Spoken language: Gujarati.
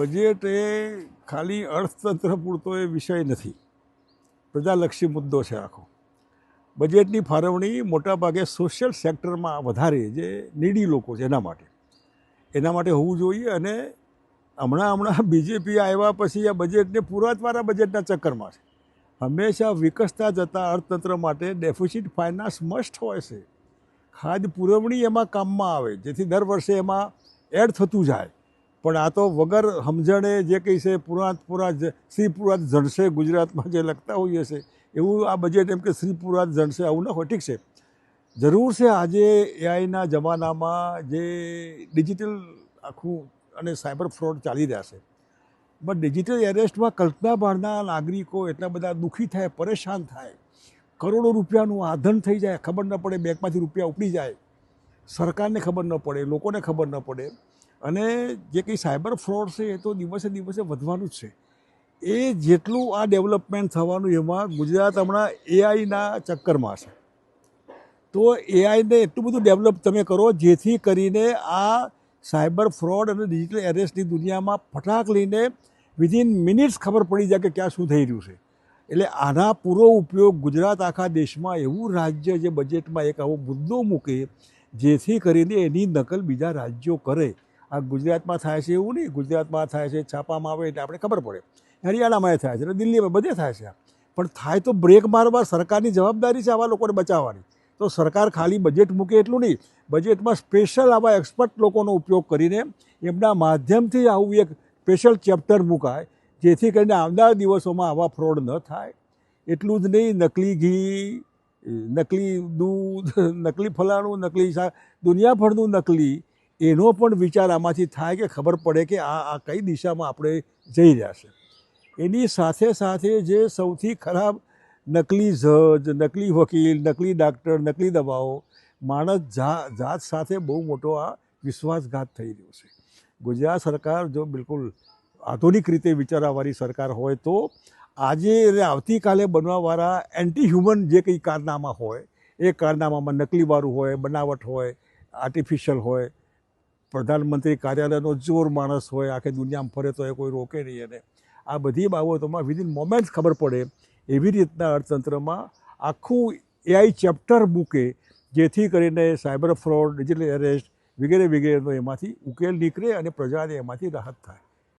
બજેટ એ ખાલી અર્થતંત્ર પૂરતો એ વિષય નથી, પ્રજાલક્ષી મુદ્દો છે આખો. બજેટની ફાળવણી મોટાભાગે સોશિયલ સેક્ટરમાં વધારે જે નીડી લોકો છે એના માટે હોવું જોઈએ. અને હમણાં બીજેપી આવ્યા પછી આ બજેટને પુરાતવાળા બજેટના ચક્કરમાં છે. હંમેશા વિકસતા જતા અર્થતંત્ર માટે ડેફિસિટ ફાઇનાન્સ મસ્ટ હોય છે. ખાદ્ય પુરવણી એમાં કામમાં આવે જેથી દર વર્ષે એમાં એડ થતું જાય. પણ આ તો વગર સમજણે જે કંઈ છે શ્રી પુરાત જણશે ગુજરાતમાં જે લખતા હોઈએ છે એવું આ બજેટ એમ કે શ્રી પુરાત જણશે આવું ન હોય. ઠીક છે, જરૂર છે. આજે એઆઈના જમાનામાં જે ડિજિટલ આખું અને સાયબર ફ્રોડ ચાલી રહ્યા છે, પણ ડિજિટલ એરેસ્ટમાં કલ્પના બહારના નાગરિકો એટલા બધા દુઃખી થાય, પરેશાન થાય, કરોડો રૂપિયાનું આધન થઈ જાય, ખબર ન પડે, બેંકમાંથી રૂપિયા ઉપડી જાય, સરકારને ખબર ન પડે, લોકોને ખબર ન પડે. અને જે કંઈ સાયબર ફ્રોડ છે એ તો દિવસે દિવસે વધવાનું જ છે. એ જેટલું આ ડેવલપમેન્ટ થવાનું એમાં ગુજરાત હમણાં એઆઈના ચક્કરમાં છે. તો એઆઈને એટલું બધું ડેવલપ તમે કરો જેથી કરીને આ સાયબર ફ્રોડ અને ડિજિટલ એરેસ્ટની દુનિયામાં ફટાક લઈને વિધિન મિનિટ્સ ખબર પડી જાય કે ક્યાં શું થઈ રહ્યું છે. એટલે આના પૂરો ઉપયોગ ગુજરાત આખા દેશમાં એવું રાજ્ય જે બજેટમાં એક આવો મુદ્દો મૂકે જેથી કરીને એની નકલ બીજા રાજ્યો કરે. આ ગુજરાતમાં થાય છે એવું નહીં, ગુજરાતમાં થાય છે છાપામાં આવે એટલે આપણે ખબર પડે, હરિયાણામાં થાય છે, દિલ્હીમાં બધે થાય છે. પણ થાય તો બ્રેક મારવા સરકારની જવાબદારી છે આવા લોકોને બચાવવાની. તો સરકાર ખાલી બજેટ મૂકે એટલું નહીં, બજેટમાં સ્પેશિયલ આવા એક્સપર્ટ લોકોનો ઉપયોગ કરીને એમના માધ્યમથી આવું એક સ્પેશિયલ ચેપ્ટર મુકાય જેથી કરીને આવનાર દિવસોમાં આવા ફ્રોડ ન થાય. એટલું જ નહીં, નકલી ઘી, નકલી દૂધ, નકલી ફલાણું, નકલી દુનિયાભરનું નકલી, એનો પણ વિચાર આમાંથી થાય કે ખબર પડે કે આ કઈ દિશામાં આપણે જઈ રહ્યા છે. એની સાથે સાથે જે સૌથી ખરાબ નકલી જજ, નકલી વકીલ, નકલી ડાક્ટર, નકલી દવાઓ, માણસ જાત સાથે બહુ મોટો આ વિશ્વાસઘાત થઈ રહ્યો છે. ગુજરાત સરકાર જો બિલકુલ આધુનિક રીતે વિચારવાવાળી સરકાર હોય તો આજે અને આવતીકાલે બનવાવાળા એન્ટી હ્યુમન જે કંઈ કારનામા હોય એ કારનામામાં નકલીવાળું હોય, બનાવટ હોય, આર્ટિફિશિયલ હોય, પ્રધાનમંત્રી કાર્યાલયનો ચોર માણસ હોય, આખી દુનિયામાં ફરે તો એ કોઈ રોકે નહીં. અને આ બધી બાબતોમાં વિધિન મોમેન્ટ્સ ખબર પડે એવી રીતના અર્થતંત્રમાં આખું એઆઈ ચેપ્ટર મૂકે જેથી કરીને સાયબર ફ્રોડ, ડિજિટલ એરેસ્ટ વગેરે વગેરેનો એમાંથી ઉકેલ નીકળે અને પ્રજાને એમાંથી રાહત થાય.